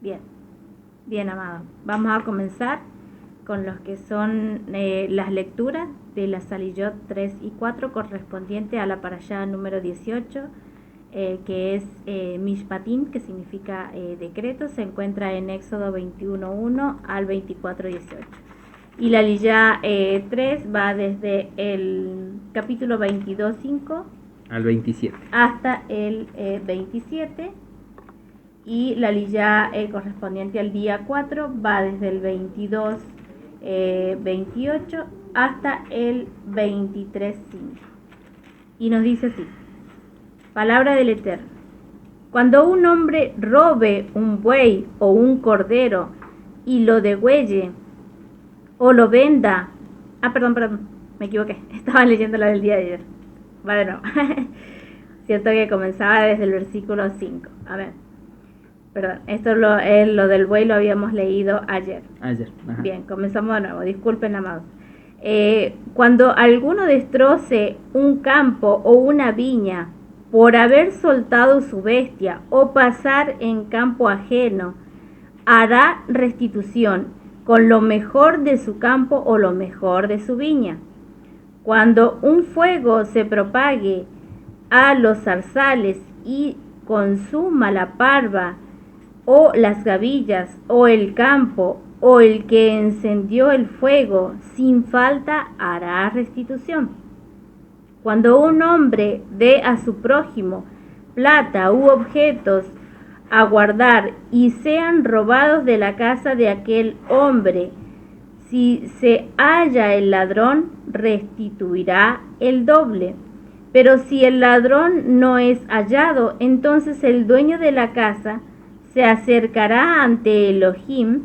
Bien, bien, amado. Vamos a comenzar con los que son las lecturas de la Saliyot 3 y 4 correspondiente a la parashá número 18, que es Mishpatim, que significa decreto. Se encuentra en Éxodo 21:1 al 24:18. Y la Liyá 3 va desde el capítulo 22:5 al 27 hasta el 27. Y la Liyá correspondiente al día 4 va desde el 22:28 hasta el 23:5. Y nos dice así: palabra del Eterno. Cuando un hombre robe un buey o un cordero y lo degüelle o lo venda, perdón, me equivoqué, estaba leyendo la del día de ayer. Va de nuevo. Cierto que comenzaba desde el versículo 5. A ver, perdón, esto es lo del buey, lo habíamos leído ayer. Ajá. Bien, comenzamos de nuevo, disculpen, amados. Cuando alguno destroce un campo o una viña por haber soltado su bestia o pasar en campo ajeno, hará restitución con lo mejor de su campo o lo mejor de su viña. Cuando un fuego se propague a los zarzales y consuma la parva o las gavillas o el campo o el que encendió el fuego, sin falta hará restitución. Cuando un hombre dé a su prójimo plata u objetos a guardar y sean robados de la casa de aquel hombre, si se halla el ladrón, restituirá el doble. Pero si el ladrón no es hallado, entonces el dueño de la casa se acercará ante Elohim,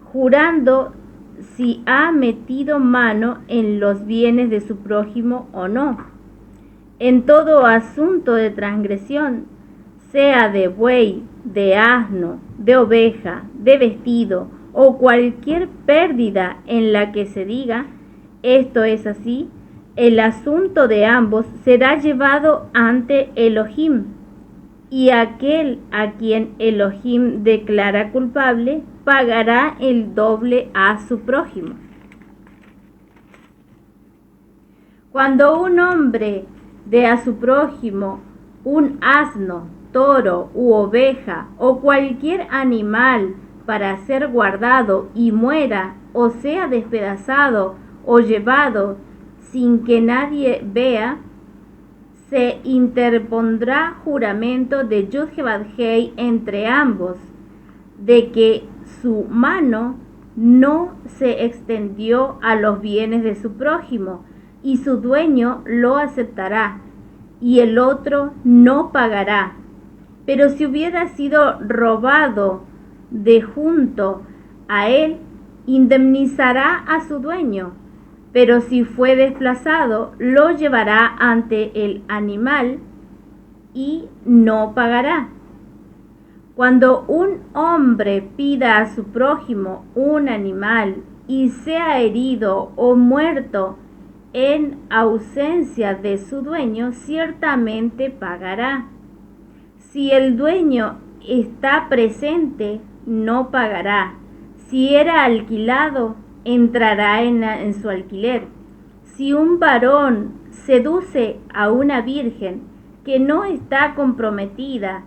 jurando si ha metido mano en los bienes de su prójimo o no. En todo asunto de transgresión, sea de buey, de asno, de oveja, de vestido o cualquier pérdida en la que se diga, esto es así, el asunto de ambos será llevado ante Elohim, y aquel a quien Elohim declara culpable pagará el doble a su prójimo. Cuando un hombre dé a su prójimo un asno, toro u oveja o cualquier animal para ser guardado y muera o sea despedazado o llevado sin que nadie vea, se interpondrá juramento de Yud-Heh-Vav-Hei entre ambos, de que su mano no se extendió a los bienes de su prójimo, y su dueño lo aceptará, y el otro no pagará. Pero si hubiera sido robado de junto a él, indemnizará a su dueño. Pero si fue desplazado, lo llevará ante el animal y no pagará. Cuando un hombre pida a su prójimo un animal y sea herido o muerto en ausencia de su dueño, ciertamente pagará. Si el dueño está presente, no pagará. Si era alquilado, entrará en su alquiler. Si un varón seduce a una virgen que no está comprometida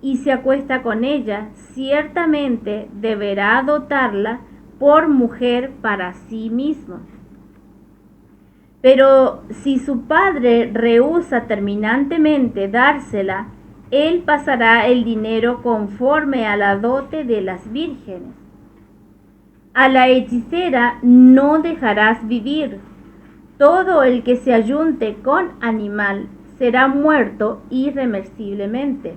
y se acuesta con ella, ciertamente deberá dotarla por mujer para sí mismo. Pero si su padre rehúsa terminantemente dársela, él pasará el dinero conforme a la dote de las vírgenes. A la hechicera no dejarás vivir. Todo el que se ayunte con animal será muerto irreversiblemente.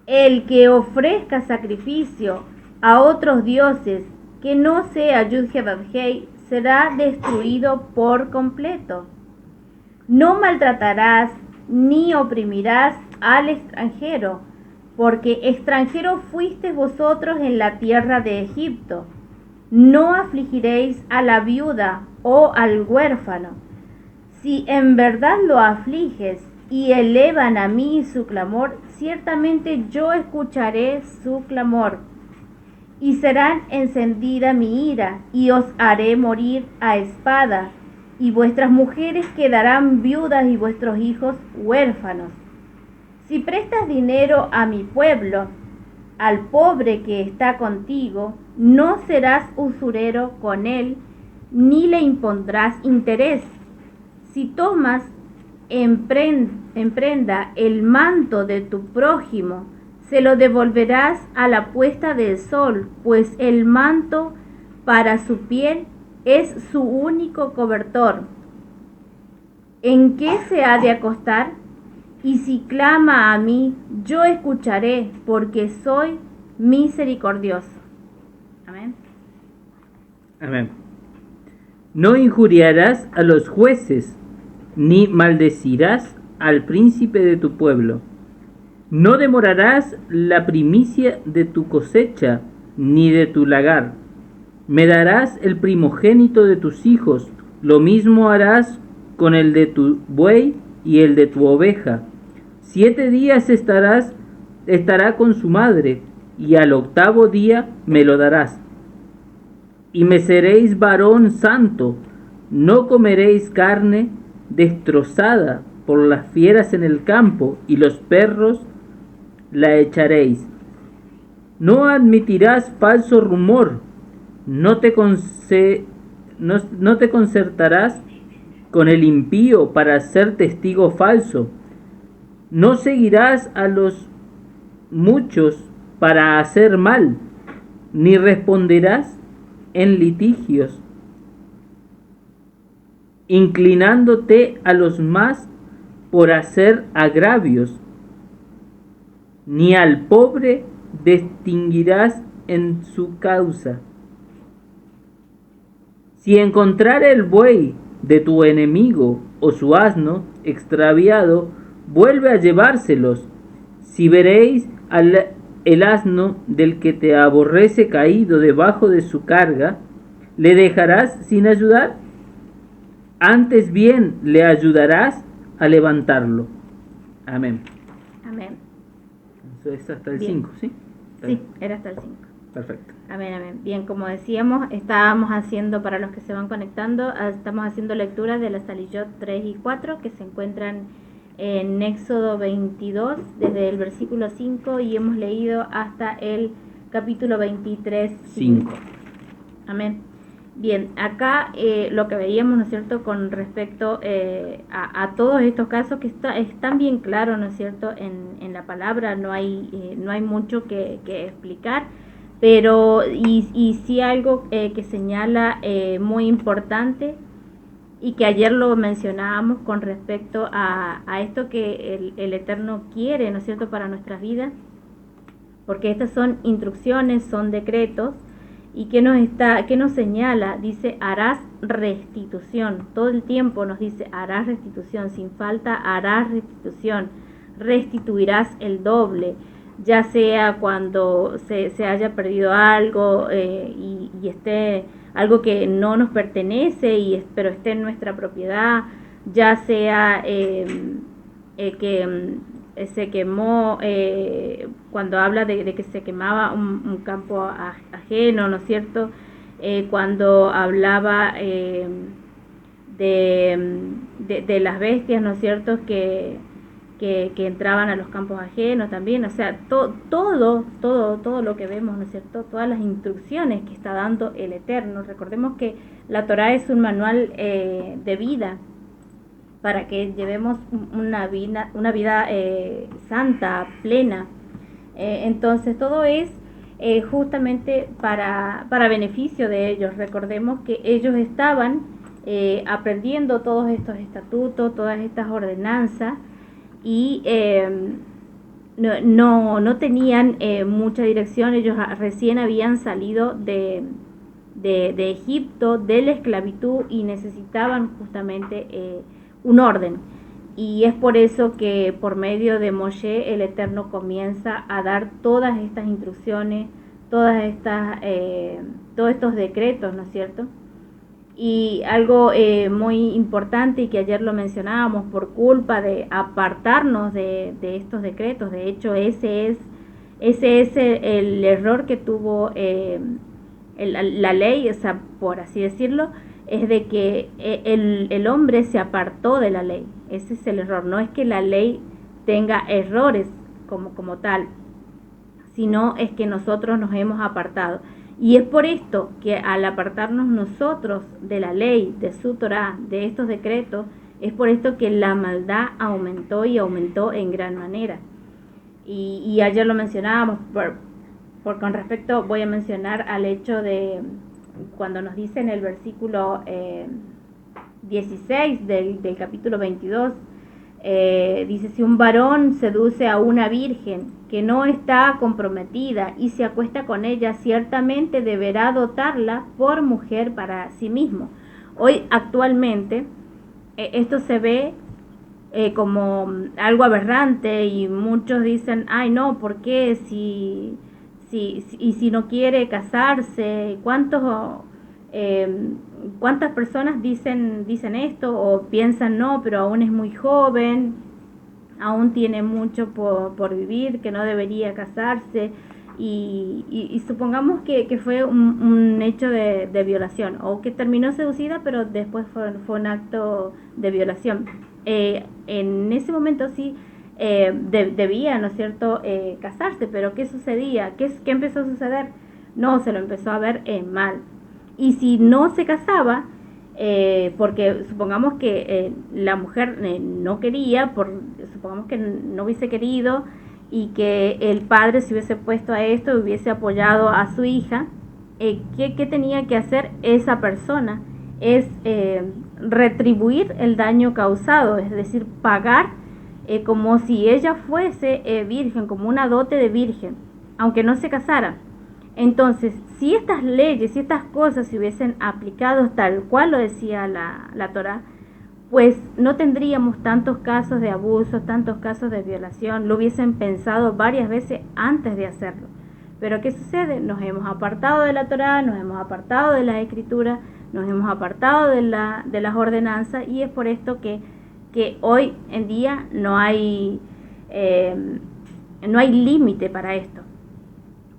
El que ofrezca sacrificio a otros dioses que no sea Yud-Heh-Vav-Hei será destruido por completo. No maltratarás ni oprimirás al extranjero, porque extranjero fuisteis vosotros en la tierra de Egipto. No afligiréis a la viuda o al huérfano. Si en verdad lo afliges, y elevan a mí su clamor, ciertamente yo escucharé su clamor. Y serán encendida mi ira, y os haré morir a espada, y vuestras mujeres quedarán viudas y vuestros hijos huérfanos. Si prestas dinero a mi pueblo, al pobre que está contigo, no serás usurero con él, ni le impondrás interés. Si tomas en prenda el manto de tu prójimo, se lo devolverás a la puesta del sol, pues el manto para su piel es su único cobertor. ¿En qué se ha de acostar? Y si clama a mí, yo escucharé, porque soy misericordioso. Amén. Amén. No injuriarás a los jueces, ni maldecirás al príncipe de tu pueblo. No demorarás la primicia de tu cosecha, ni de tu lagar. Me darás el primogénito de tus hijos, lo mismo harás con el de tu buey y el de tu oveja. 7 días estará con su madre, y al 8º día me lo darás. Y me seréis varón santo, no comeréis carne destrozada por las fieras en el campo, y los perros la echaréis. No admitirás falso rumor, no te concertarás con el impío para ser testigo falso. No seguirás a los muchos para hacer mal, ni responderás en litigios, inclinándote a los más por hacer agravios, ni al pobre distinguirás en su causa. Si encontrare el buey de tu enemigo o su asno extraviado, vuelve a llevárselos. Si veréis el asno del que te aborrece caído debajo de su carga, ¿le dejarás sin ayudar? Antes bien le ayudarás a levantarlo. Amén. Amén. Eso es hasta el Bien. 5, ¿sí? Sí, era hasta el 5. Perfecto. Amén, amén. Bien, como decíamos, estábamos haciendo, para los que se van conectando, estamos haciendo lectura de la Salillot 3 y 4, que se encuentran en Éxodo 22, desde el versículo 5, y hemos leído hasta el capítulo 23, 5. Amén. Bien, acá lo que veíamos, ¿no es cierto?, con respecto a todos estos casos, que están bien claros, ¿no es cierto?, en la palabra, no hay mucho que explicar, pero y sí algo que señala muy importante, y que ayer lo mencionábamos con respecto a esto que el Eterno quiere, ¿no es cierto?, para nuestras vidas, porque estas son instrucciones, son decretos, y que nos señala, dice, harás restitución, todo el tiempo nos dice, harás restitución, sin falta harás restitución, restituirás el doble, ya sea cuando se haya perdido algo y esté algo que no nos pertenece, pero esté en nuestra propiedad, ya sea que se quemó, cuando habla de que se quemaba un campo ajeno, ¿no es cierto? Cuando hablaba de las bestias, ¿no es cierto?, que entraban a los campos ajenos también, o sea, todo lo que vemos, ¿no es cierto?, todas las instrucciones que está dando el Eterno. Recordemos que la Torá es un manual de vida, para que llevemos una vida santa, plena. Entonces todo es justamente para beneficio de ellos. Recordemos que ellos estaban aprendiendo todos estos estatutos, todas estas ordenanzas, y no tenían mucha dirección. Ellos recién habían salido de Egipto, de la esclavitud, y necesitaban justamente un orden. Y es por eso que por medio de Moshe el Eterno comienza a dar todas estas instrucciones, todos estos decretos, ¿no es cierto?, Y algo muy importante y que ayer lo mencionábamos, por culpa de apartarnos de estos decretos, de hecho ese es el error que tuvo la ley, o sea, por así decirlo, es de que el hombre se apartó de la ley. Ese es el error. No es que la ley tenga errores como tal, sino es que nosotros nos hemos apartado. Y es por esto que al apartarnos nosotros de la ley, de su Torá, de estos decretos, es por esto que la maldad aumentó y aumentó en gran manera. Y ayer lo mencionábamos, con respecto, voy a mencionar al hecho de cuando nos dice en el versículo 16 del capítulo 22, dice: si un varón seduce a una virgen que no está comprometida y se acuesta con ella, ciertamente deberá dotarla por mujer para sí mismo. Hoy actualmente esto se ve como algo aberrante y muchos dicen: ay no, ¿por qué? Si no quiere casarse, ¿cuántas personas dicen esto o piensan no, pero aún es muy joven, aún tiene mucho por vivir, que no debería casarse? Y supongamos que fue un hecho de violación, o que terminó seducida pero después fue un acto de violación. En ese momento sí debía, ¿no es cierto?, casarse, pero ¿qué sucedía? ¿Qué empezó a suceder? No, se lo empezó a ver mal. Y si no se casaba, porque supongamos que la mujer no quería, supongamos que no hubiese querido y que el padre se hubiese puesto a esto y hubiese apoyado a su hija, ¿qué tenía que hacer esa persona? Es retribuir el daño causado, es decir, pagar como si ella fuese virgen, como una dote de virgen, aunque no se casara. Entonces, si estas leyes, si estas cosas se hubiesen aplicado tal cual lo decía la Torá, pues no tendríamos tantos casos de abuso, tantos casos de violación, lo hubiesen pensado varias veces antes de hacerlo. Pero ¿qué sucede? Nos hemos apartado de la Torá, nos hemos apartado de la Escritura, nos hemos apartado de las ordenanzas, y es por esto que hoy en día no hay límite para esto.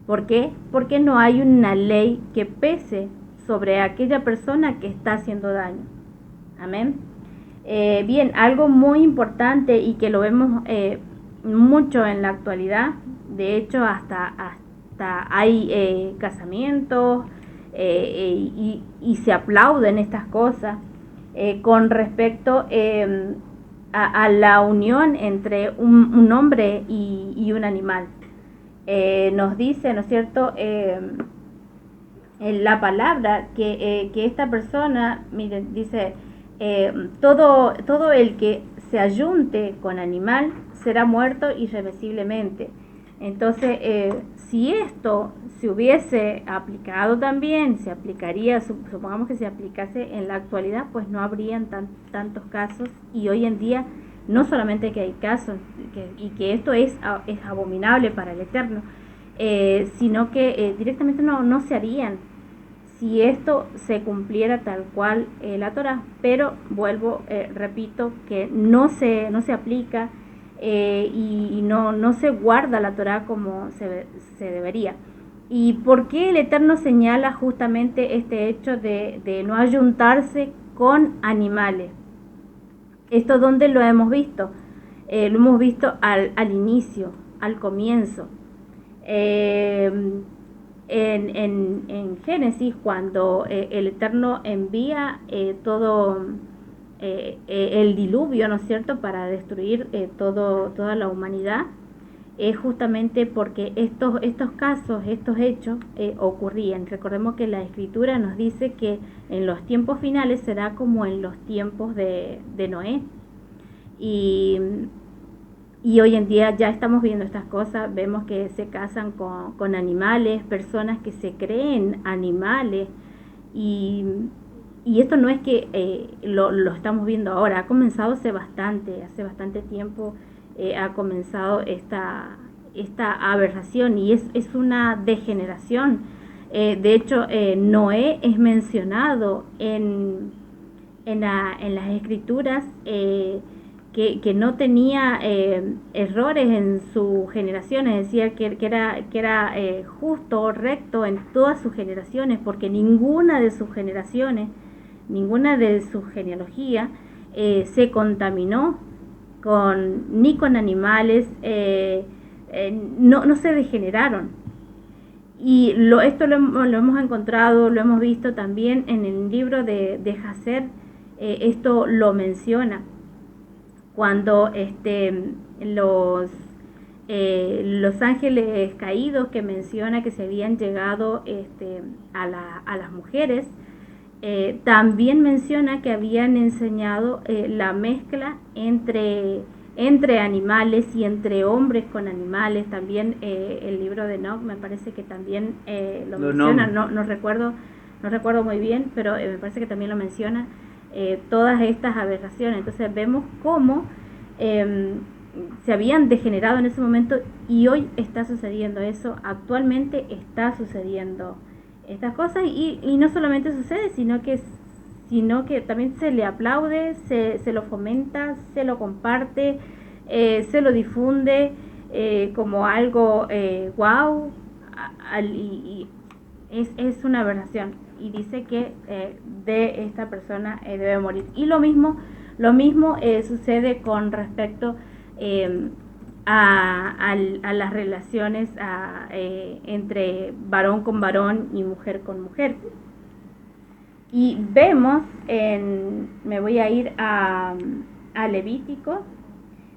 ¿Por qué? Porque no hay una ley que pese sobre aquella persona que está haciendo daño. Amén. Bien, algo muy importante y que lo vemos mucho en la actualidad, de hecho hasta hay casamientos y se aplauden estas cosas con respecto a la unión entre un hombre y un animal. Nos dice, ¿no es cierto?, en la palabra que esta persona, miren, dice: todo el que se ayunte con animal será muerto irremisiblemente. Entonces, si esto se hubiese aplicado también, se aplicaría, supongamos que se aplicase en la actualidad, pues no habrían tantos casos. Y hoy en día no solamente que hay casos y que esto es abominable para el Eterno, sino que directamente no se harían si esto se cumpliera tal cual la Torá. Pero vuelvo, repito, que no se aplica y no se guarda la Torá como se debería. ¿Y por qué el Eterno señala justamente este hecho de no ayuntarse con animales? ¿Esto dónde lo hemos visto? Lo hemos visto al inicio, al comienzo. En Génesis, cuando el Eterno envía todo el diluvio, ¿no es cierto?, para destruir toda la humanidad, es justamente porque estos casos, estos hechos ocurrían. Recordemos que la Escritura nos dice que en los tiempos finales será como en los tiempos de Noé. Y hoy en día ya estamos viendo estas cosas, vemos que se casan con animales, personas que se creen animales, y esto no es que lo estamos viendo ahora, ha comenzado hace bastante tiempo, ha comenzado esta aberración, y es una degeneración De hecho, Noé es mencionado en las escrituras, que no tenía errores en su generación, es decir, que era justo, recto en todas sus generaciones, porque ninguna de sus generaciones, ninguna de su genealogía se contaminó ni con animales, no se degeneraron. Y esto lo hemos encontrado, lo hemos visto también en el libro de Jasher. Esto lo menciona cuando los ángeles caídos, que menciona que se habían llegado a las mujeres, también menciona que habían enseñado la mezcla entre animales y entre hombres con animales. También el libro de Enoch me parece que también lo menciona, no recuerdo muy bien, pero me parece que también lo menciona, todas estas aberraciones. Entonces vemos cómo se habían degenerado en ese momento, y hoy está sucediendo eso, actualmente está sucediendo estas cosas, y no solamente sucede, sino que también se le aplaude, se lo fomenta, se lo comparte, se lo difunde como algo wow, y es una aberración, y dice que de esta persona debe morir. Y lo mismo sucede con respecto a las relaciones entre varón con varón y mujer con mujer. Y vemos, me voy a ir a Levítico.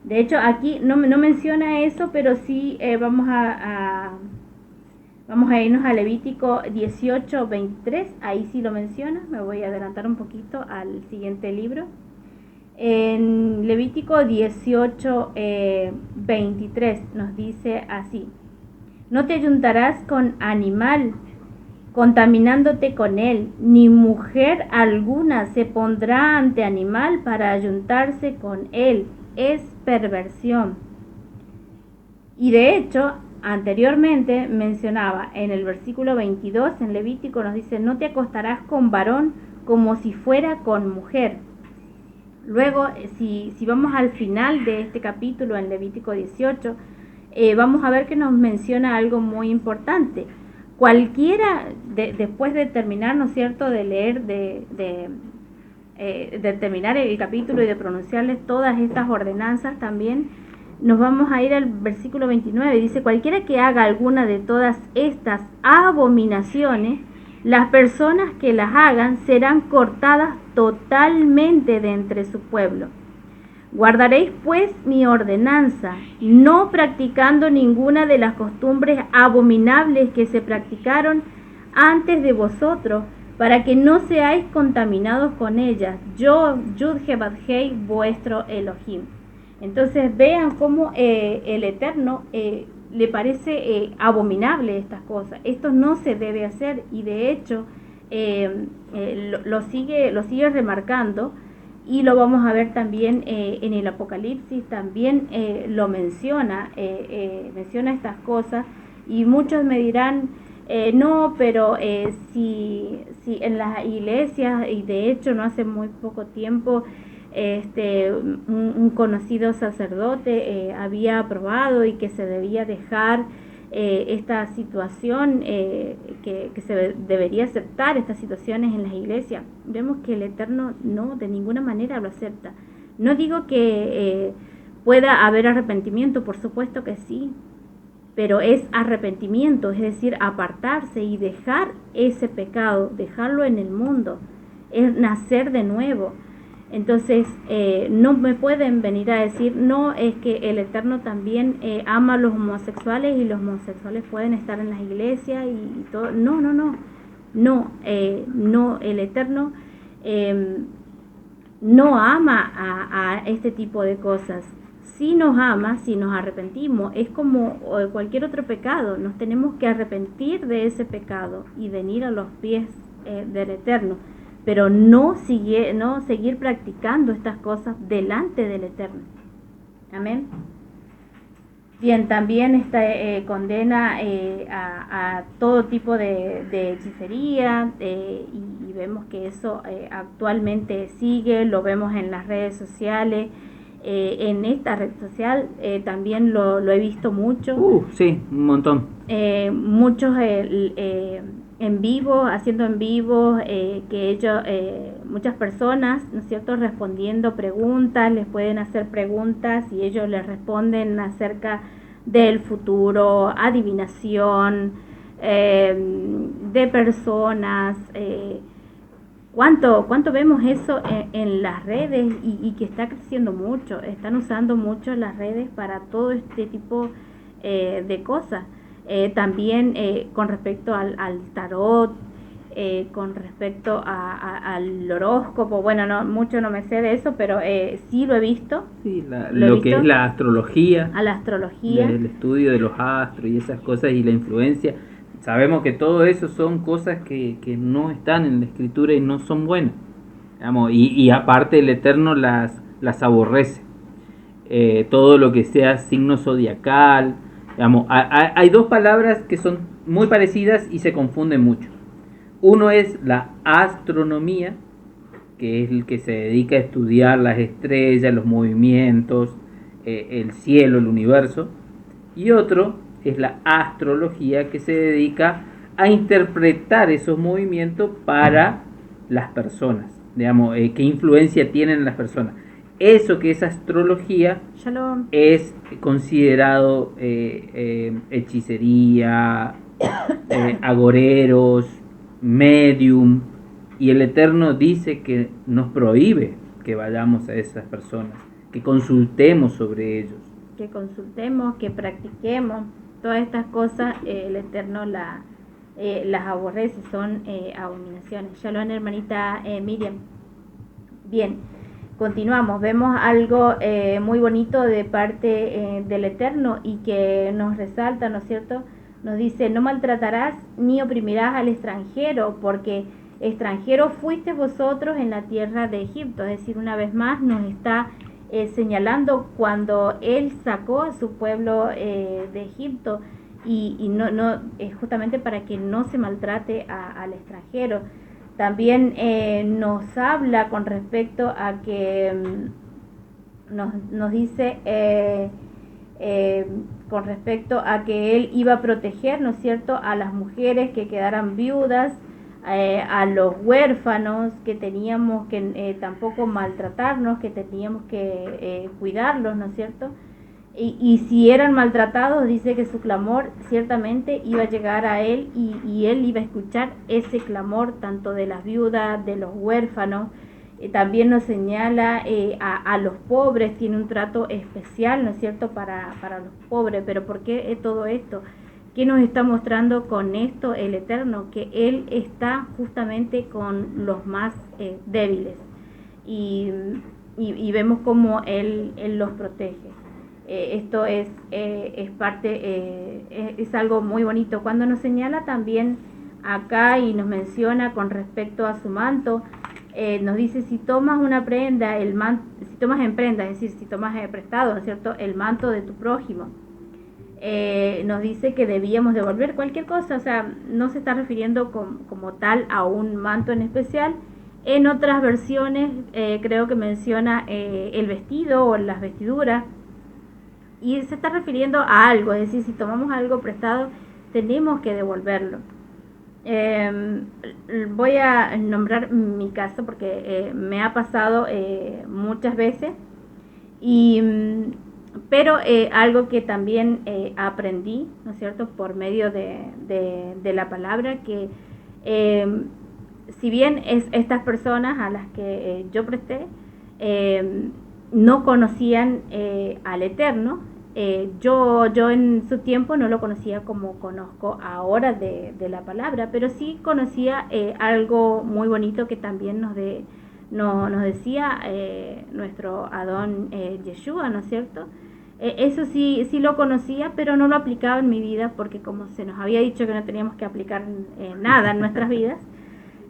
De hecho, aquí no menciona eso, pero sí vamos a irnos a Levítico 18:23. Ahí sí lo menciona. Me voy a adelantar un poquito al siguiente libro. En Levítico 18:23 nos dice así: no te ayuntarás con animal contaminándote con él, ni mujer alguna se pondrá ante animal para ayuntarse con él, es perversión. Y de hecho, anteriormente mencionaba en el versículo 22, en Levítico nos dice: no te acostarás con varón como si fuera con mujer. Luego, si vamos al final de este capítulo, en Levítico 18, vamos a ver que nos menciona algo muy importante. Cualquiera, después de terminar, ¿no es cierto?, de leer, de terminar el capítulo y de pronunciarles todas estas ordenanzas, también nos vamos a ir al versículo 29. Dice: cualquiera que haga alguna de todas estas abominaciones, las personas que las hagan serán cortadas totalmente de entre su pueblo. Guardaréis pues mi ordenanza, no practicando ninguna de las costumbres abominables que se practicaron antes de vosotros, para que no seáis contaminados con ellas. Yo, Yud-Heh-Vav-Heh, vuestro Elohim. Entonces vean cómo el Eterno le parece abominable estas cosas. Esto no se debe hacer, y de hecho lo sigue remarcando. Y lo vamos a ver también en el Apocalipsis, también lo menciona estas cosas. Y muchos me dirán, no, pero si en las iglesias, y de hecho no hace muy poco tiempo, un conocido sacerdote había aprobado, y que se debía dejar esta situación, que se debería aceptar estas situaciones en las iglesias. Vemos que el Eterno no, de ninguna manera lo acepta. No digo que pueda haber arrepentimiento, por supuesto que sí, pero es arrepentimiento, es decir, apartarse y dejar ese pecado, dejarlo en el mundo, es nacer de nuevo. Entonces no me pueden venir a decir, no, es que el Eterno también ama a los homosexuales, y los homosexuales pueden estar en las iglesias y todo. No, el Eterno no ama a este tipo de cosas. Sí nos ama si nos arrepentimos. Es como cualquier otro pecado, nos tenemos que arrepentir de ese pecado y venir a los pies del Eterno, pero no seguir practicando estas cosas delante del Eterno. Amén. Bien, también condena a todo tipo de hechicería y vemos que eso actualmente sigue, lo vemos en las redes sociales. En esta red social también lo he visto mucho. Sí, un montón. Muchos en vivo, haciendo en vivo, que ellos, muchas personas, ¿no es cierto?, respondiendo preguntas, les pueden hacer preguntas y ellos les responden acerca del futuro, adivinación, de personas. ¿Cuánto vemos eso en las redes y que está creciendo mucho? Están usando mucho las redes para todo este tipo de cosas. También con respecto al tarot, con respecto al horóscopo, bueno, mucho no me sé de eso, pero sí lo he visto. Sí, lo que es la astrología. A la astrología. El estudio de los astros y esas cosas y la influencia. Sabemos que todo eso son cosas que no están en la escritura y no son buenas. Digamos, y aparte el Eterno las aborrece. Todo lo que sea signo zodiacal. Digamos, hay dos palabras que son muy parecidas y se confunden mucho. Uno es la astronomía, que es el que se dedica a estudiar las estrellas, los movimientos, el cielo, el universo. Y otro es la astrología, que se dedica a interpretar esos movimientos para las personas, digamos, qué influencia tienen las personas. Eso que es astrología Shalom. Es considerado hechicería, agoreros, medium, y el Eterno dice que nos prohíbe que vayamos a esas personas, que consultemos sobre ellos. Que consultemos, que practiquemos, todas estas cosas el Eterno las aborrece, son abominaciones. Shalom, hermanita Miriam. Bien, continuamos, vemos algo muy bonito de parte del Eterno y que nos resalta, ¿no es cierto? Nos dice, no maltratarás ni oprimirás al extranjero, porque extranjeros fuiste vosotros en la tierra de Egipto. Es decir, una vez más nos está señalando cuando él sacó a su pueblo de Egipto y no justamente para que no se maltrate al extranjero. También nos habla con respecto a que nos dice con respecto a que él iba a proteger, ¿no es cierto?, a las mujeres que quedaran viudas, a los huérfanos, que teníamos que tampoco maltratarnos, que teníamos que cuidarlos, ¿no es cierto? Y si eran maltratados, dice que su clamor ciertamente iba a llegar a él y él iba a escuchar ese clamor tanto de las viudas, de los huérfanos. También nos señala a los pobres, tiene un trato especial, ¿no es cierto?, para los pobres. Pero ¿por qué todo esto? ¿Qué nos está mostrando con esto el Eterno? Que Él está justamente con los más débiles y vemos cómo Él los protege. Esto es parte, es algo muy bonito. Cuando nos señala también acá y nos menciona con respecto a su manto, nos dice, si tomas una prenda, si tomas en prenda, es decir, si tomas prestado, ¿no es cierto?, el manto de tu prójimo, nos dice que debíamos devolver cualquier cosa. O sea, no se está refiriendo como tal a un manto en especial. En otras versiones creo que menciona el vestido o las vestiduras, y se está refiriendo a algo, es decir, si tomamos algo prestado tenemos que devolverlo. Voy a nombrar mi caso porque me ha pasado muchas veces, pero algo que también aprendí, ¿no es cierto?, por medio de la palabra, que si bien estas personas a las que yo presté no conocían al Eterno, yo en su tiempo no lo conocía como conozco ahora de la palabra, pero sí conocía algo muy bonito que también nos decía nuestro Adón Yeshua, ¿no es cierto? Eso sí lo conocía, pero no lo aplicaba en mi vida, porque como se nos había dicho que no teníamos que aplicar nada en nuestras vidas,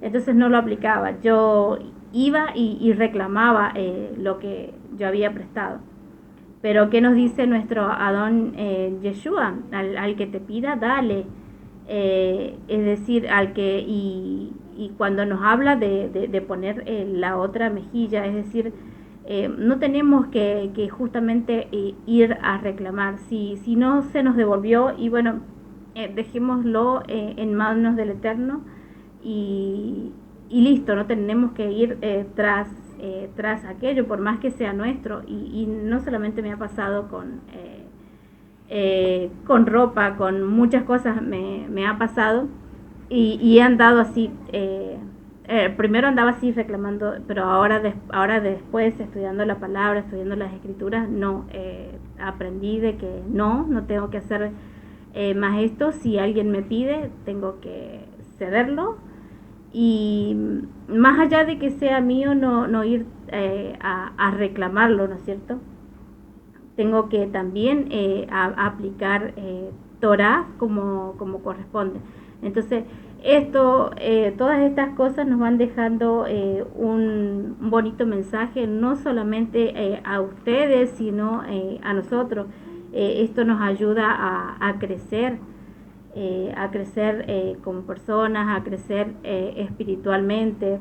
entonces no lo aplicaba. Yo iba y reclamaba lo que yo había prestado. Pero ¿qué nos dice nuestro Adón Yeshua? Al que te pida, dale. Es decir, y cuando nos habla de poner la otra mejilla, es decir, no tenemos que justamente ir a reclamar. Si no se nos devolvió, y bueno, dejémoslo en manos del Eterno y listo, no tenemos que ir tras aquello, por más que sea nuestro. Y no solamente me ha pasado con ropa, con muchas cosas me ha pasado, y he andado así. Primero andaba así reclamando, pero ahora después, estudiando la palabra, estudiando las escrituras, no, aprendí de que no tengo que hacer más esto. Si alguien me pide, tengo que cederlo, y más allá de que sea mío, no ir a reclamarlo, ¿no es cierto? Tengo que también aplicar Torah como corresponde. Entonces, todas estas cosas nos van dejando un bonito mensaje, no solamente a ustedes, sino a nosotros. Esto nos ayuda a crecer como personas, a crecer espiritualmente,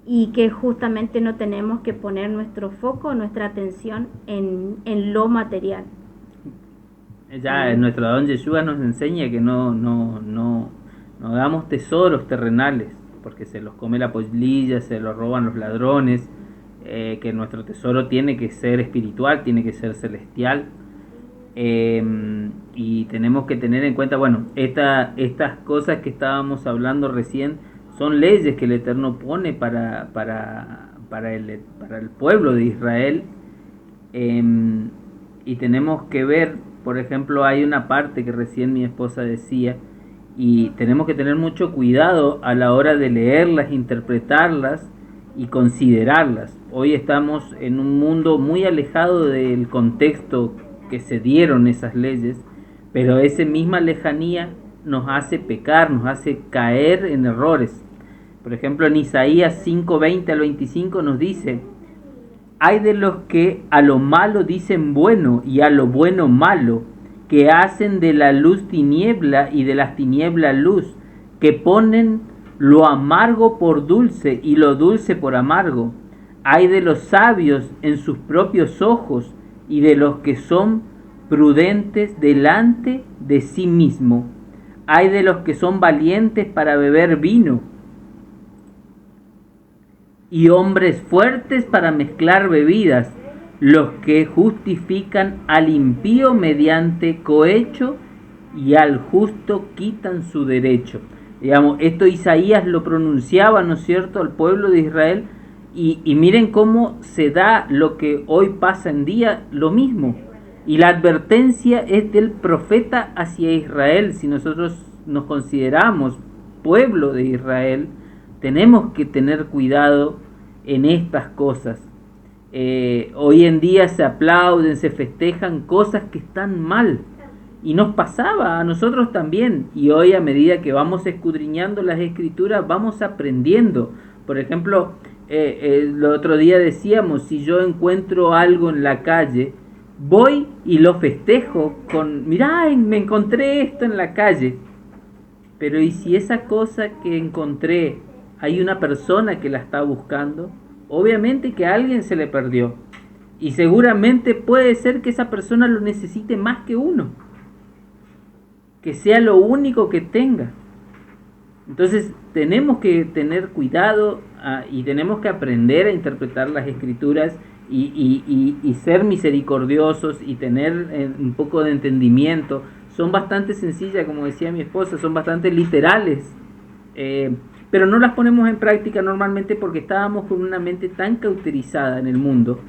y que justamente no tenemos que poner nuestro foco, nuestra atención en lo material. Ya nuestro Adón Yeshua nos enseña que no hagamos tesoros terrenales, porque se los come la polilla, se los roban los ladrones, que nuestro tesoro tiene que ser espiritual, tiene que ser celestial, y tenemos que tener en cuenta, bueno, estas cosas que estábamos hablando recién son leyes que el Eterno pone para el pueblo de Israel, y tenemos que ver, por ejemplo, hay una parte que recién mi esposa decía, y tenemos que tener mucho cuidado a la hora de leerlas, interpretarlas y considerarlas. Hoy estamos en un mundo muy alejado del contexto que se dieron esas leyes, pero esa misma lejanía nos hace pecar, nos hace caer en errores. Por ejemplo, en Isaías 5:20 al 25 nos dice: hay de los que a lo malo dicen bueno y a lo bueno malo, que hacen de la luz tiniebla y de las tinieblas luz, que ponen lo amargo por dulce y lo dulce por amargo. Hay de los sabios en sus propios ojos y de los que son prudentes delante de sí mismo. Hay de los que son valientes para beber vino y hombres fuertes para mezclar bebidas, los que justifican al impío mediante cohecho y al justo quitan su derecho. Digamos, esto Isaías lo pronunciaba, ¿no es cierto?, al pueblo de Israel, y miren cómo se da lo que hoy pasa en día, lo mismo. Y la advertencia es del profeta hacia Israel. Si nosotros nos consideramos pueblo de Israel, tenemos que tener cuidado en estas cosas. Hoy en día se aplauden, se festejan cosas que están mal, y nos pasaba a nosotros también, y hoy, a medida que vamos escudriñando las escrituras, vamos aprendiendo. Por ejemplo, el otro día decíamos, si yo encuentro algo en la calle, voy y lo festejo con: mirá, me encontré esto en la calle. Pero ¿y si esa cosa que encontré hay una persona que la está buscando? Obviamente que a alguien se le perdió, y seguramente puede ser que esa persona lo necesite más que uno, que sea lo único que tenga. Entonces tenemos que tener cuidado, y tenemos que aprender a interpretar las escrituras y ser misericordiosos y tener un poco de entendimiento. Son bastante sencillas, como decía mi esposa, son bastante literales, pero no las ponemos en práctica normalmente porque estábamos con una mente tan cauterizada en el mundo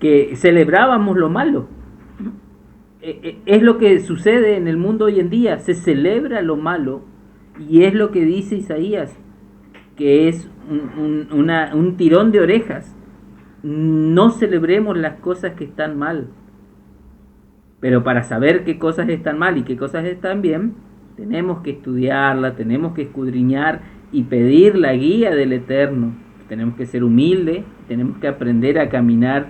que celebrábamos lo malo. Es lo que sucede en el mundo hoy en día, se celebra lo malo, y es lo que dice Isaías, que es un tirón de orejas. No celebremos las cosas que están mal, pero para saber qué cosas están mal y qué cosas están bien, tenemos que estudiarla, tenemos que escudriñar y pedir la guía del Eterno. Tenemos que ser humildes, tenemos que aprender a caminar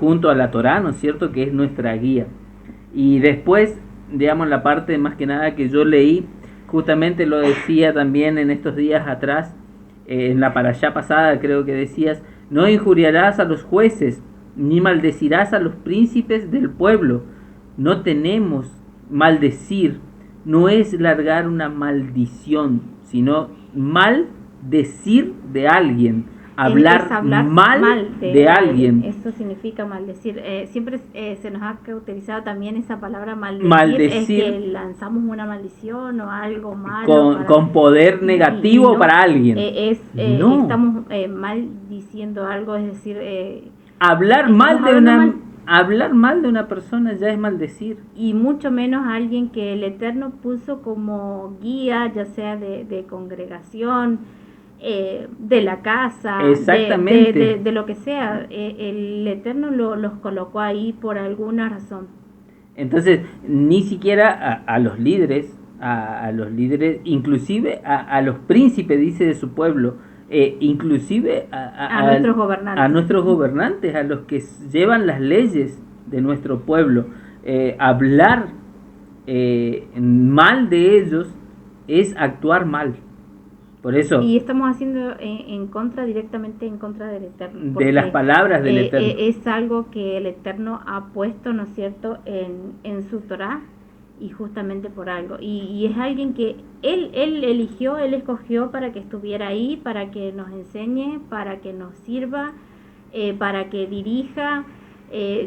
junto a la Torá, ¿no es cierto?, que es nuestra guía. Y después, digamos, la parte más que nada que yo leí, justamente lo decía también en estos días atrás, en la parashá pasada creo que decías, no injuriarás a los jueces, ni maldecirás a los príncipes del pueblo. No tenemos maldecir, no es largar una maldición, sino maldecir de alguien, hablar mal de alguien. Eso significa maldecir. Siempre se nos ha utilizado también esa palabra maldecir. Es que lanzamos una maldición o algo malo. Con poder negativo no, para alguien. No. Estamos maldiciendo algo, es decir... hablar mal de una persona ya es maldecir. Y mucho menos a alguien que el Eterno puso como guía, ya sea de congregación, de la casa, exactamente, de lo que sea. El Eterno los colocó ahí por alguna razón. Entonces, ni siquiera a los líderes, inclusive a los príncipes, dice, de su pueblo, inclusive a nuestros gobernantes, a los que llevan las leyes de nuestro pueblo, hablar mal de ellos es actuar mal. Por eso, y estamos haciendo directamente en contra del Eterno, de las palabras del Eterno. Es algo que el Eterno ha puesto, ¿no es cierto?, en su Torá, y justamente por algo, y es alguien que él eligió, él escogió para que estuviera ahí, para que nos enseñe, para que nos sirva, para que dirija,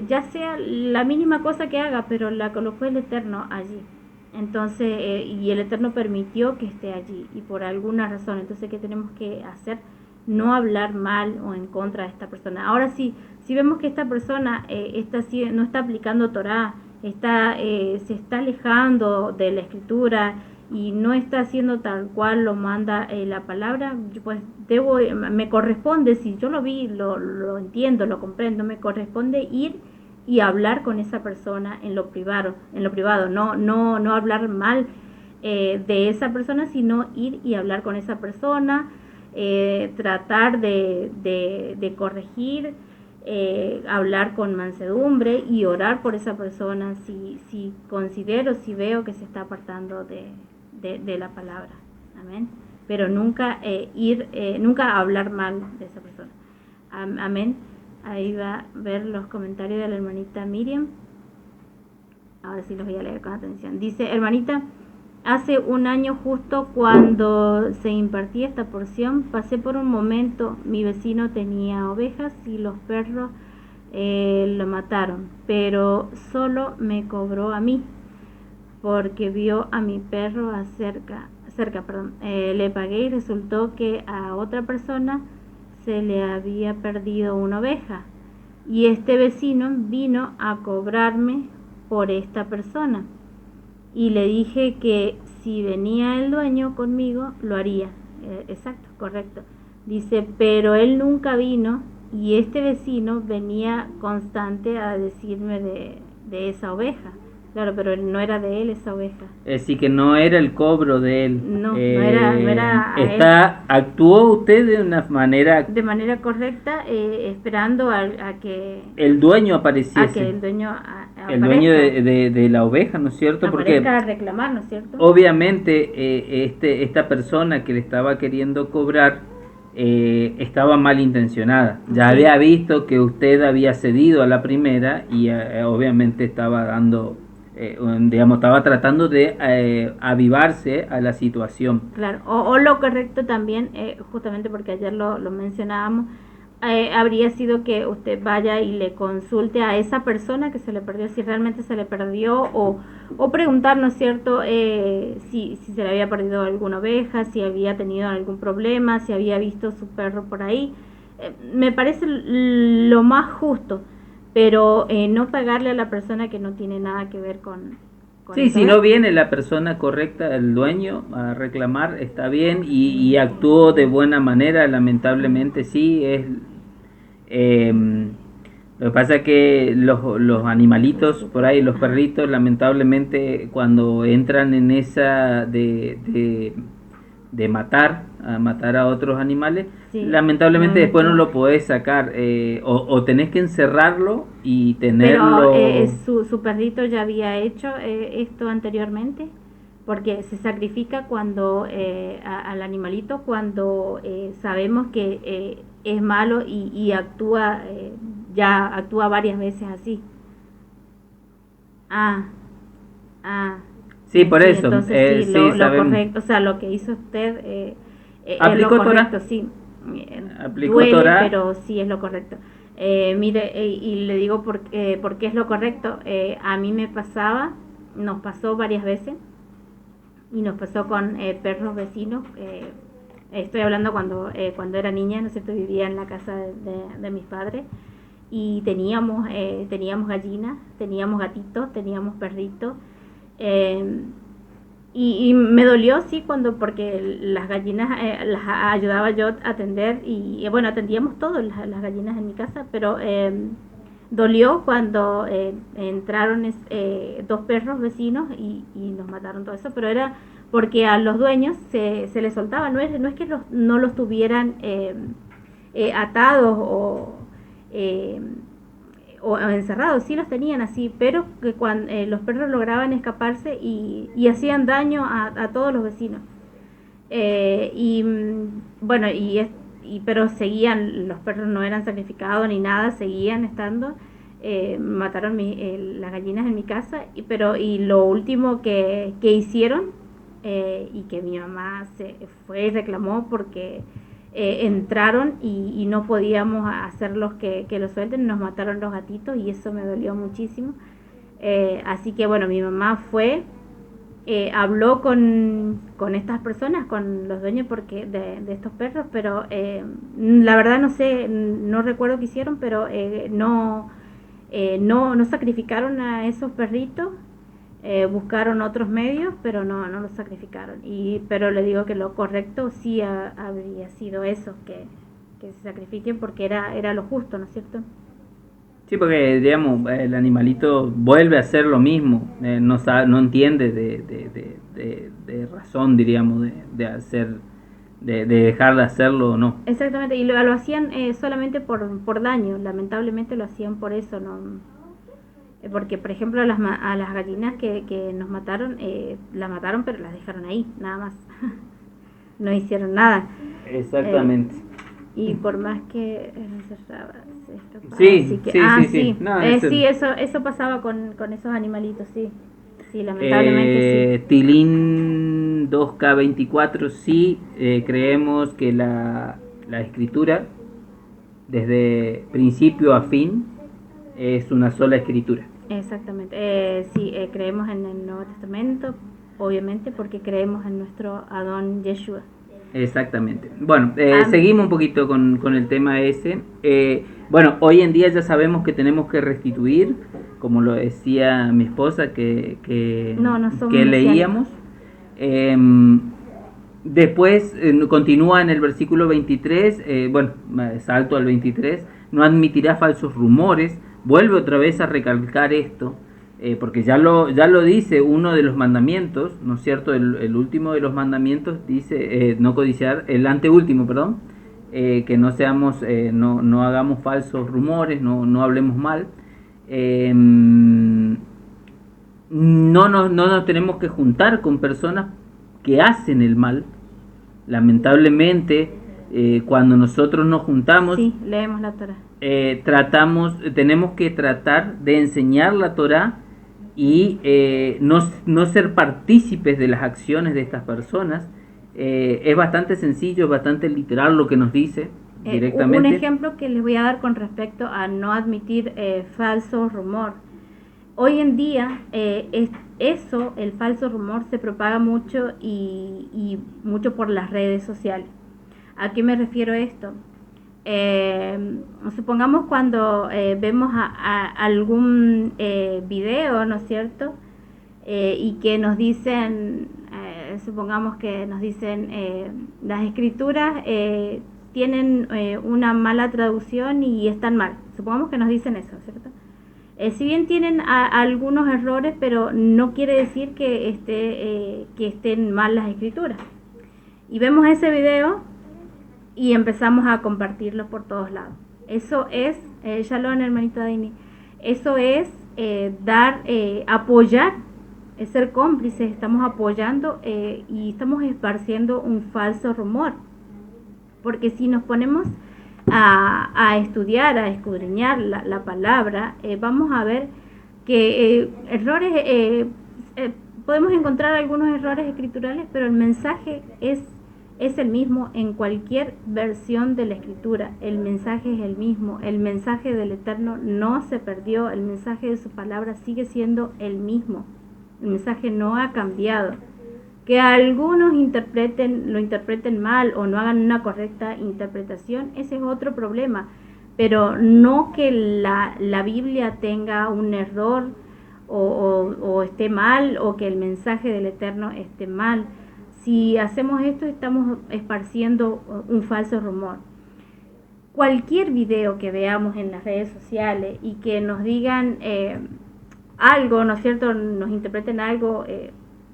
ya sea la mínima cosa que haga, pero la colocó el Eterno allí. Entonces, y el Eterno permitió que esté allí, y por alguna razón. Entonces, ¿qué tenemos que hacer? No hablar mal o en contra de esta persona. Ahora sí, si vemos que esta persona no está aplicando Torá, se está alejando de la escritura y no está haciendo tal cual lo manda la palabra, pues me corresponde, si yo lo vi, lo entiendo, lo comprendo, me corresponde ir y hablar con esa persona en lo privado, no hablar mal de esa persona, sino ir y hablar con esa persona, tratar de corregir, hablar con mansedumbre y orar por esa persona si considero, si veo que se está apartando de la palabra. Amén. Pero nunca nunca hablar mal de esa persona. Amén. Ahí va a ver los comentarios de la hermanita Miriam. Ahora sí los voy a leer con atención. Dice: hermanita, hace un año, justo cuando se impartía esta porción, pasé por un momento. Mi vecino tenía ovejas y los perros lo mataron, pero solo me cobró a mí porque vio a mi perro cerca. Le pagué y resultó que a otra persona se le había perdido una oveja y este vecino vino a cobrarme por esta persona. Y le dije que si venía el dueño conmigo, lo haría. Exacto, correcto. Dice, pero él nunca vino y este vecino venía constante a decirme de esa oveja. Claro, pero no era de él esa oveja. Sí, que no era el cobro de él. No era actuó usted de una manera... De manera correcta, esperando a que... el dueño apareciese. A que el dueño aparezca. El dueño de la oveja, ¿no es cierto? Aparezca porque a reclamar, ¿no es cierto? Obviamente, esta persona que le estaba queriendo cobrar estaba malintencionada. Ya sí. Había visto que usted había cedido a la primera y obviamente estaba dando... estaba tratando de avivarse a la situación. Claro, o lo correcto también, justamente porque ayer lo mencionábamos, habría sido que usted vaya y le consulte a esa persona que se le perdió, si realmente se le perdió, o preguntar, ¿no es cierto?, si se le había perdido alguna oveja, si había tenido algún problema, si había visto su perro por ahí. Me parece lo más justo. Pero no pagarle a la persona que no tiene nada que ver con sí, si no viene la persona correcta, el dueño, a reclamar, está bien, y actuó de buena manera. Lamentablemente sí, lo que pasa es que los animalitos por ahí, los perritos, lamentablemente cuando entran en esa de de matar a otros animales, Sí, lamentablemente después no lamento. lo podés sacar, o tenés que encerrarlo y Pero tenerlo. su perrito ya había hecho esto anteriormente, porque se sacrifica cuando al animalito cuando sabemos que es malo y actúa, ya actúa varias veces así. Ah, ah, Sí, por sí, eso, entonces sí, sí, lo sabemos. correcto, o sea, lo que hizo usted es lo Aplicó Torah, correcto, sí. aplicó Duele, Torah. pero sí es lo correcto. Mire, y le digo por qué es lo correcto. A mí me pasaba, nos pasó varias veces, y nos pasó con perros vecinos. Estoy hablando cuando era niña, ¿no es cierto? Vivía en la casa de mis padres y teníamos gallinas, teníamos gatitos, teníamos perritos. eh, y me dolió, sí, porque las gallinas las ayudaba yo a atender y bueno, atendíamos todos las gallinas en mi casa, pero dolió cuando entraron dos perros vecinos y nos mataron todo eso, pero era porque a los dueños se les soltaba, no es que no los tuvieran atados eh, o encerrados, sí los tenían así, pero que cuando los perros lograban escaparse y hacían daño a todos los vecinos. Bueno, pero seguían, los perros no eran sacrificados ni nada, seguían estando. Mataron las gallinas en mi casa, y lo último que hicieron, y que mi mamá se fue y reclamó porque entraron y no podíamos hacerlos que lo suelten, nos mataron los gatitos y eso me dolió muchísimo. Así que bueno, mi mamá fue, habló con estas personas, con los dueños de estos perros, pero la verdad no sé, no recuerdo qué hicieron, pero no sacrificaron a esos perritos. Buscaron otros medios, pero no los sacrificaron. Pero le digo que lo correcto sí habría sido eso, que se sacrifiquen porque era lo justo, ¿no es cierto? Sí, porque digamos, el animalito vuelve a hacer lo mismo, no entiende de razón, diríamos, de hacer, de dejar de hacerlo o no. Exactamente, y lo hacían solamente por daño, lamentablemente lo hacían por eso, no. Porque, por ejemplo, a las gallinas que nos mataron, las mataron, pero las dejaron ahí, nada más. No hicieron nada. Eh, Exactamente. y por más que encerraba, se escapaba. Sí, Así que, sí, sí, sí. sí, No, sí, eso pasaba con esos animalitos, sí. Sí, lamentablemente sí. Tilín 2K24, sí, creemos que la escritura, desde principio a fin, es una sola escritura. Exactamente. Sí, creemos en el Nuevo Testamento, obviamente, porque creemos en nuestro Adón Yeshua. Exactamente. Bueno, Am- seguimos un poquito con el tema ese. Bueno, hoy en día ya sabemos que tenemos que restituir, como lo decía mi esposa, no somos que mesiánicos. leíamos. Después continúa en el versículo 23, bueno, salto al 23, no admitirá falsos rumores, vuelve otra vez a recalcar esto, porque ya lo dice uno de los mandamientos, ¿no es cierto? El último de los mandamientos dice, no codiciar, el anteúltimo, perdón, que no seamos, no hagamos falsos rumores, no hablemos mal. No nos tenemos que juntar con personas que hacen el mal. Lamentablemente, cuando nosotros nos juntamos, Sí, leemos la Torah. tenemos que tratar de enseñar la Torah y no ser partícipes de las acciones de estas personas. Es bastante sencillo, es bastante literal lo que nos dice Un directamente. ejemplo que les voy a dar con respecto a no admitir falso rumor. Hoy en día el falso rumor se propaga mucho y mucho por las redes sociales. ¿A qué me refiero esto? Supongamos cuando vemos a algún video, ¿no es cierto? Y que nos dicen, supongamos que nos dicen, las escrituras tienen una mala traducción y están mal. Supongamos que nos dicen eso, ¿cierto? Si bien tienen algunos errores, pero no quiere decir que estén mal las escrituras. Y vemos ese video y empezamos a compartirlo por todos lados. Eso es, Shalom, hermanito Dini, eso es apoyar, es ser cómplices, estamos apoyando y estamos esparciendo un falso rumor. Porque si nos ponemos a estudiar, a escudriñar la palabra, vamos a ver que errores, podemos encontrar algunos errores escriturales, pero el mensaje es el mismo en cualquier versión de la escritura. El mensaje es el mismo, el mensaje del Eterno no se perdió, el mensaje de su palabra sigue siendo el mismo, el mensaje no ha cambiado. Que algunos lo interpreten mal o no hagan una correcta interpretación, ese es otro problema, pero no que la Biblia tenga un error o esté mal, o que el mensaje del Eterno esté mal. Si hacemos esto, estamos esparciendo un falso rumor. Cualquier video que veamos en las redes sociales y que nos digan algo, ¿no es cierto?, nos interpreten algo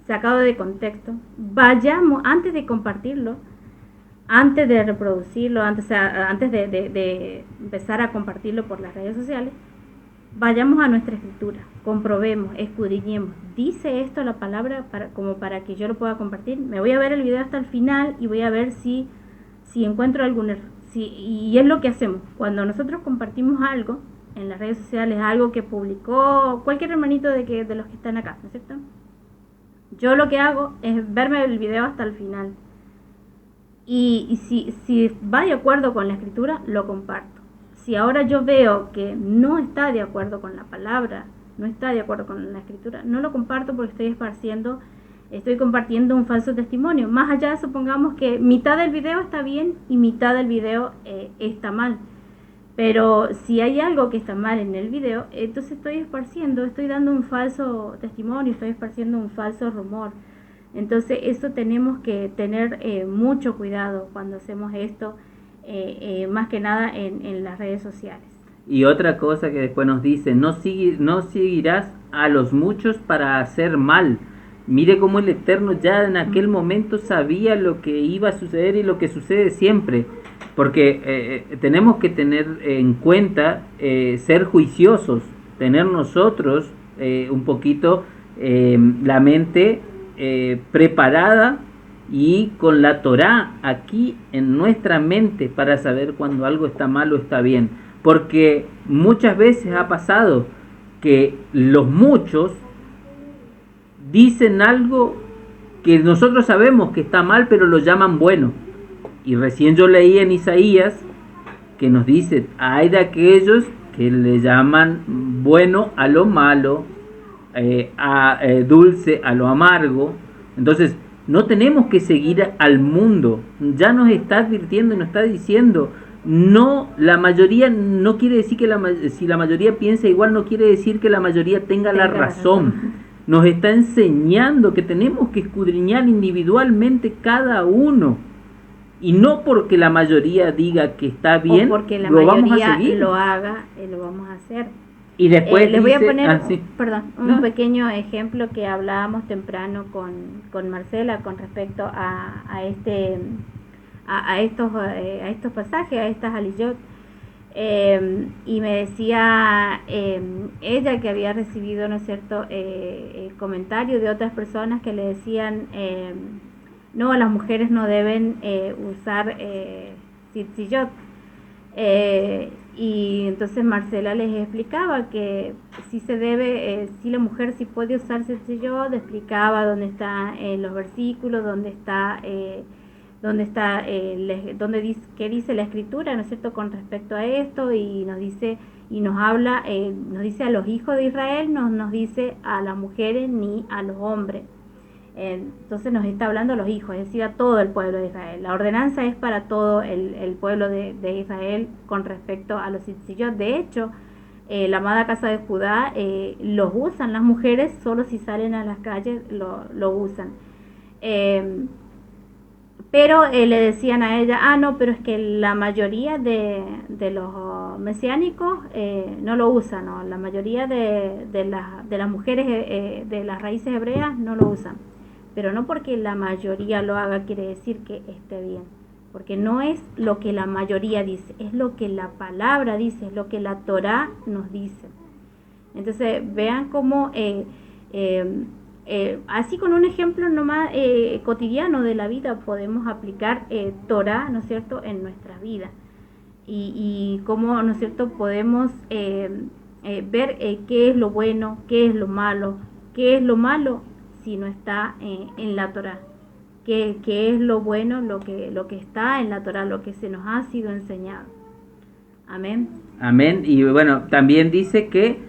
sacado de contexto, vayamos, antes de compartirlo, antes de reproducirlo, antes de empezar a compartirlo por las redes sociales, vayamos a nuestra escritura, comprobemos, escudriñemos. ¿Dice esto la palabra como para que yo lo pueda compartir? Me voy a ver el video hasta el final y voy a ver si encuentro algún error. Y es lo que hacemos. Cuando nosotros compartimos algo en las redes sociales, algo que publicó cualquier hermanito de los que están acá, ¿no es cierto? Yo lo que hago es verme el video hasta el final. Y si va de acuerdo con la escritura, lo comparto. Si ahora yo veo que no está de acuerdo con la palabra, no está de acuerdo con la escritura, no lo comparto porque estoy compartiendo un falso testimonio. Más allá, supongamos que mitad del video está bien y mitad del video está mal. Pero si hay algo que está mal en el video, entonces estoy dando un falso testimonio, estoy esparciendo un falso rumor. Entonces eso tenemos que tener mucho cuidado cuando hacemos esto, más que nada en las redes sociales. Y otra cosa que después nos dice, no seguirás a los muchos para hacer mal. Mire cómo el Eterno ya en aquel momento sabía lo que iba a suceder y lo que sucede siempre. Porque tenemos que tener en cuenta ser juiciosos, tener nosotros un poquito la mente preparada y con la Torá aquí en nuestra mente para saber cuando algo está mal o está bien. Porque muchas veces ha pasado que los muchos dicen algo que nosotros sabemos que está mal, pero lo llaman bueno. Y recién yo leí en Isaías que nos dice, hay de aquellos que le llaman bueno a lo malo, dulce a lo amargo. Entonces, no tenemos que seguir al mundo. Ya nos está advirtiendo y nos está diciendo, no, la mayoría no quiere decir que si la mayoría piensa igual, no quiere decir que la mayoría tenga la razón. Nos está enseñando que tenemos que escudriñar individualmente cada uno. Y no porque la mayoría diga que está bien, o porque la lo mayoría vamos a seguir. lo haga, lo vamos a hacer. Y después les voy a poner un ¿no? pequeño ejemplo que hablábamos temprano con Marcela con respecto a estos pasajes, a estas aliyot. Y me decía ella que había recibido, ¿no es cierto?, comentarios de otras personas que le decían no, las mujeres no deben usar tzitzit. Y entonces Marcela les explicaba que sí se debe, si la mujer sí puede usar tzitzit, explicaba dónde está los versículos, qué dice la escritura, ¿no es cierto?, con respecto a esto, y nos dice y nos habla, nos dice a los hijos de Israel, nos dice a las mujeres ni a los hombres. Entonces nos está hablando a los hijos, es decir, a todo el pueblo de Israel. La ordenanza es para todo el pueblo de Israel con respecto a los tzitzit. De hecho, la amada casa de Judá los usan las mujeres, solo si salen a las calles lo usan. Pero le decían a ella, no, pero es que la mayoría de los mesiánicos no lo usan, ¿no? La mayoría de las mujeres de las raíces hebreas no lo usan. pero no porque la mayoría lo haga quiere decir que esté bien, porque no es lo que la mayoría dice, es lo que la palabra dice, es lo que la Torá nos dice. Entonces vean cómo así con un ejemplo nomás cotidiano de la vida podemos aplicar Torá, ¿no es cierto?, en nuestras vidas, y cómo, ¿no es cierto?, podemos ver qué es lo bueno, qué es lo malo si no está en la Torá, qué es lo bueno, lo que está en la Torá, lo que se nos ha sido enseñado. Amén. Amén. Y bueno, también dice que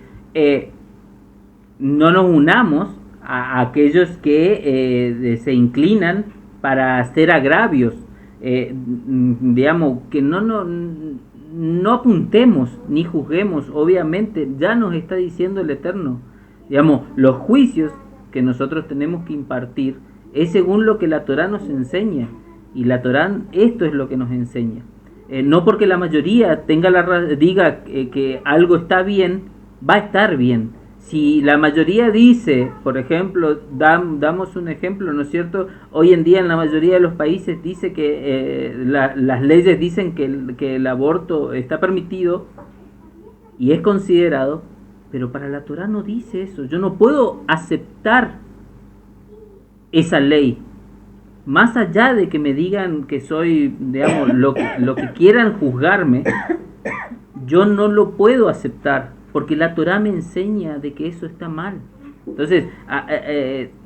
no nos unamos a aquellos que se inclinan para hacer agravios, digamos, que no apuntemos ni juzguemos. Obviamente ya nos está diciendo el Eterno, digamos, los juicios que nosotros tenemos que impartir es según lo que la Torá nos enseña, y la Torá esto es lo que nos enseña. No porque la mayoría diga que algo está bien, va a estar bien. Si la mayoría dice, por ejemplo, damos un ejemplo, ¿no es cierto? Hoy en día en la mayoría de los países dice que las leyes dicen que el aborto está permitido y es considerado, pero para la Torá no dice eso. Yo no puedo aceptar esa ley. Más allá de que me digan que soy, digamos, lo que quieran juzgarme, yo no lo puedo aceptar, porque la Torá me enseña de que eso está mal. Entonces,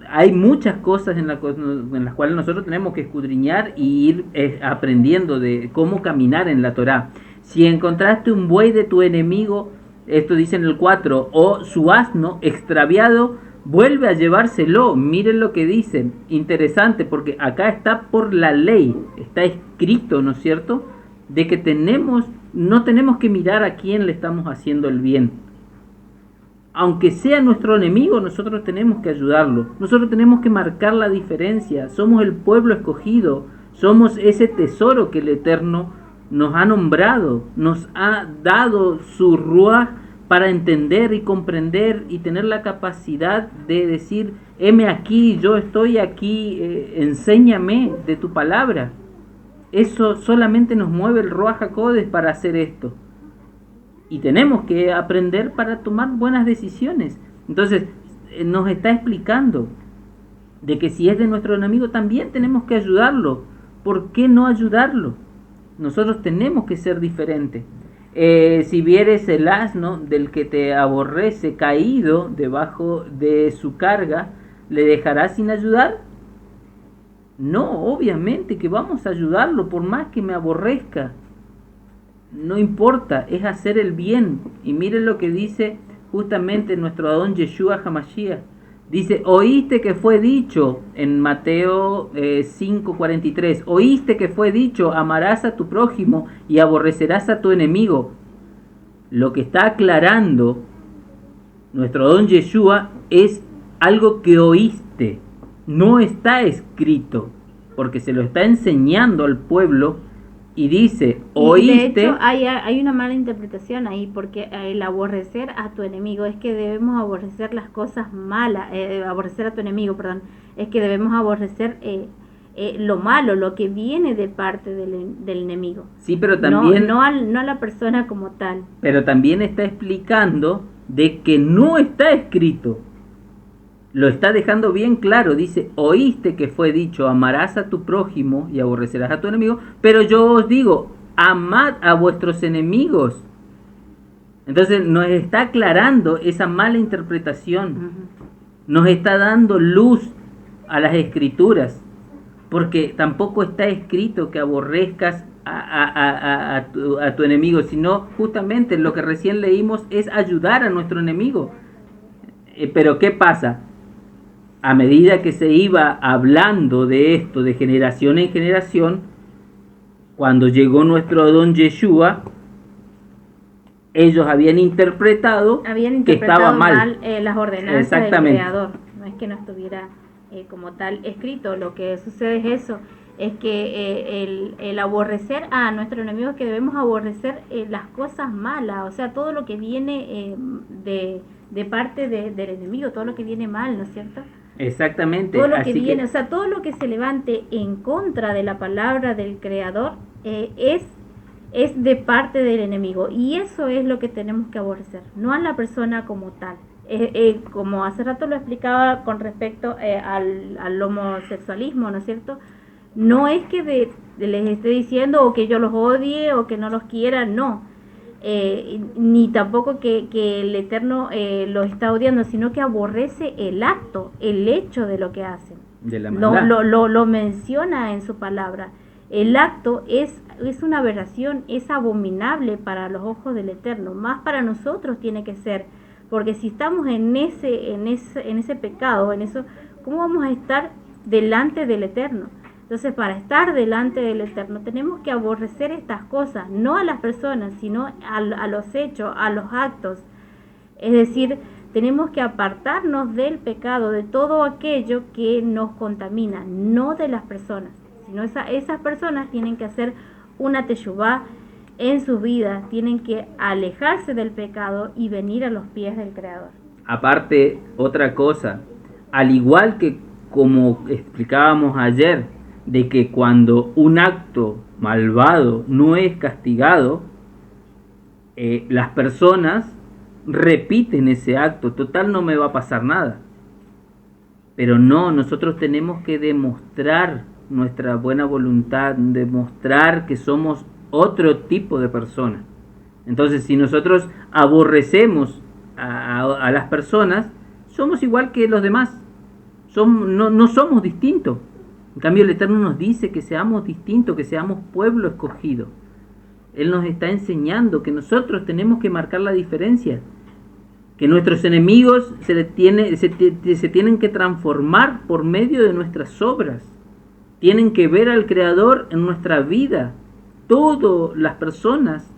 hay muchas cosas en las cuales nosotros tenemos que escudriñar y ir aprendiendo de cómo caminar en la Torá. Si encontraste un buey de tu enemigo, esto dice en el 4, o su asno extraviado, vuelve a llevárselo. Miren lo que dice, interesante, porque acá está por la ley, está escrito, ¿no es cierto?, de que no tenemos que mirar a quién le estamos haciendo el bien. Aunque sea nuestro enemigo, nosotros tenemos que ayudarlo, nosotros tenemos que marcar la diferencia. Somos el pueblo escogido, somos ese tesoro que el Eterno nos ha nombrado, nos ha dado su ruaj para entender y comprender y tener la capacidad de decir, heme aquí, yo estoy aquí, enséñame de tu palabra. Eso solamente nos mueve el Ruaj HaKodesh para hacer esto. Y tenemos que aprender para tomar buenas decisiones. Entonces, nos está explicando de que si es de nuestro enemigo también tenemos que ayudarlo. ¿Por qué no ayudarlo? Nosotros tenemos que ser diferentes. Si vieres el asno del que te aborrece caído debajo de su carga, ¿le dejarás sin ayudar? No, obviamente que vamos a ayudarlo, por más que me aborrezca. No importa, es hacer el bien. Y miren lo que dice justamente nuestro Adón Yeshua HaMashiach. Dice, oíste que fue dicho en Mateo 5:43, oíste que fue dicho, amarás a tu prójimo y aborrecerás a tu enemigo. Lo que está aclarando nuestro Adón Yeshua es algo que oíste, no está escrito, porque se lo está enseñando al pueblo. Y dice, oíste... De hecho, hay una mala interpretación ahí, porque el aborrecer a tu enemigo es que debemos aborrecer las cosas malas, aborrecer a tu enemigo, perdón, es que debemos aborrecer lo malo, lo que viene de parte del enemigo. Sí, pero también... No a la persona como tal. Pero también está explicando de que no está escrito. Lo está dejando bien claro, dice, oíste que fue dicho, amarás a tu prójimo y aborrecerás a tu enemigo, pero yo os digo, amad a vuestros enemigos. Entonces nos está aclarando esa mala interpretación, nos está dando luz a las escrituras, porque tampoco está escrito que aborrezcas a tu enemigo, sino justamente lo que recién leímos es ayudar a nuestro enemigo. Pero ¿qué pasa? A medida que se iba hablando de esto de generación en generación, cuando llegó nuestro Adón Yeshua, ellos habían interpretado que estaba mal las ordenanzas del Creador. No es que no estuviera como tal escrito. Lo que sucede es eso, es que el aborrecer a nuestro enemigo es que debemos aborrecer las cosas malas, o sea, todo lo que viene de parte del enemigo, todo lo que viene mal, ¿no es cierto? Exactamente. Todo lo que Así viene, o sea, todo lo que se levante en contra de la palabra del Creador es de parte del enemigo. Y eso es lo que tenemos que aborrecer, no a la persona como tal. Como hace rato lo explicaba con respecto al homosexualismo, ¿no es cierto? No es que les esté diciendo o que yo los odie o que no los quiera, no. Ni tampoco que el Eterno lo está odiando, sino que aborrece el acto, el hecho de lo que hacen. De la maldad. Lo menciona en su palabra. El acto es una aberración, es abominable para los ojos del Eterno, más para nosotros tiene que ser, porque si estamos en ese pecado, en eso, ¿cómo vamos a estar delante del Eterno? Entonces, para estar delante del Eterno tenemos que aborrecer estas cosas, no a las personas, sino a los hechos, a los actos. Es decir, tenemos que apartarnos del pecado, de todo aquello que nos contamina, no de las personas, sino esas personas tienen que hacer una teshuvá en sus vidas, tienen que alejarse del pecado y venir a los pies del Creador. Aparte, otra cosa, al igual que como explicábamos ayer, de que cuando un acto malvado no es castigado, las personas repiten ese acto, total no me va a pasar nada. Pero no, nosotros tenemos que demostrar nuestra buena voluntad, demostrar que somos otro tipo de persona. Entonces, si nosotros aborrecemos a las personas, somos igual que los demás, no somos distintos. En cambio, el Eterno nos dice que seamos distintos, que seamos pueblo escogido. Él nos está enseñando que nosotros tenemos que marcar la diferencia, que nuestros enemigos se tienen que transformar por medio de nuestras obras, tienen que ver al Creador en nuestra vida. Todas las personas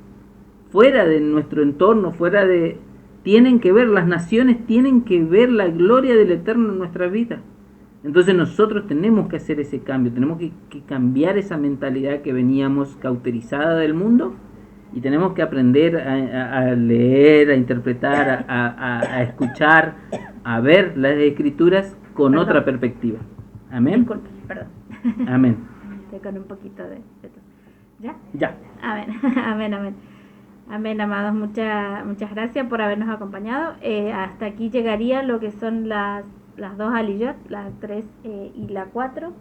fuera de nuestro entorno, tienen que ver, las naciones tienen que ver la gloria del Eterno en nuestra vida. Entonces nosotros tenemos que hacer ese cambio, tenemos que cambiar esa mentalidad que veníamos cauterizada del mundo y tenemos que aprender a leer, a interpretar, a escuchar, a ver las escrituras con otra perspectiva. Amén. Disculpe, perdón. Amén. Estoy con un poquito de ¿ya? Ya. Amén, amén, amén. Amén, amados, muchas gracias por habernos acompañado. Hasta aquí llegaría lo que son las dos aliyot, la 3 y la 4.